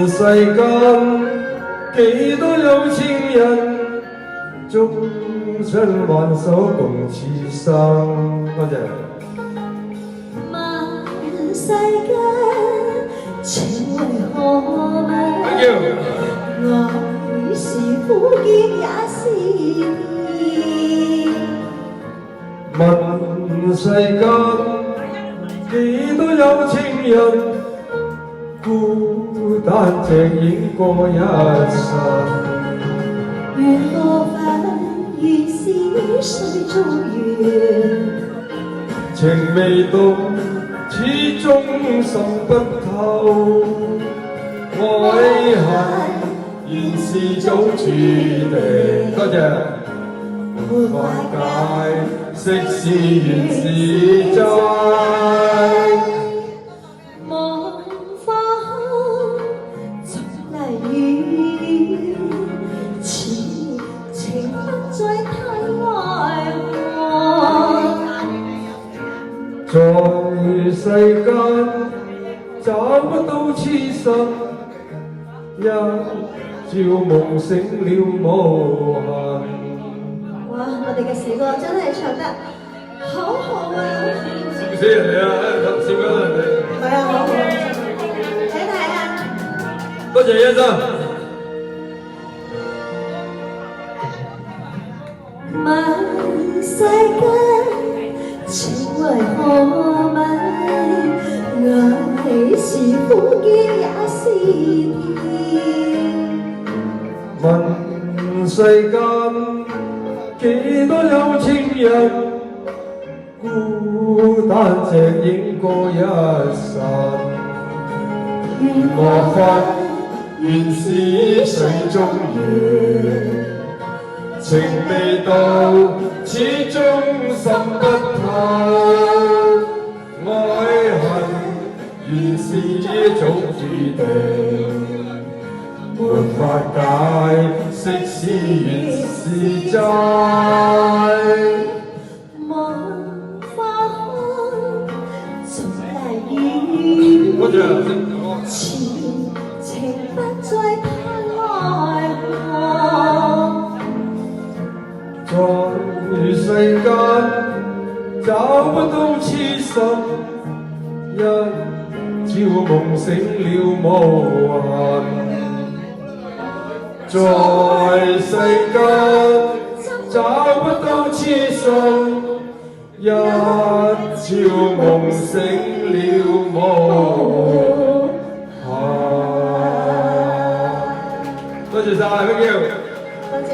世間幾多有情人，終身挽手共此生。多謝。問世間情為何物？愛是苦澀也是甜。問世間幾多有情人，孤單隻影過一生。緣何分，緣是水中月。情未到，始終心不透。愛恨原是早注定。多謝。沒法解，息是緣是債。望花開，總麗雨，此情不再太愛我。在世間找不到痴心，一朝夢醒了無痕。哇！我哋嘅時歌真係唱得好好啊！笑死人哋啊！笑緊人哋。係啊，好好，睇睇啊！多謝欣生。問世間情為何物？愛是苦澀也是甜。問世間幾多有情人，孤單隻影過一生。緣何分，原是水中月。情未到，始終心不透。愛恨原是早注定。沒法解，息是緣是債。望花開，總麗雨。情不再太愛我。在世間找不到痴心，一朝夢醒了無痕。在世間找不到痴心，一朝夢醒了無痕。多謝晒，thank you。多謝。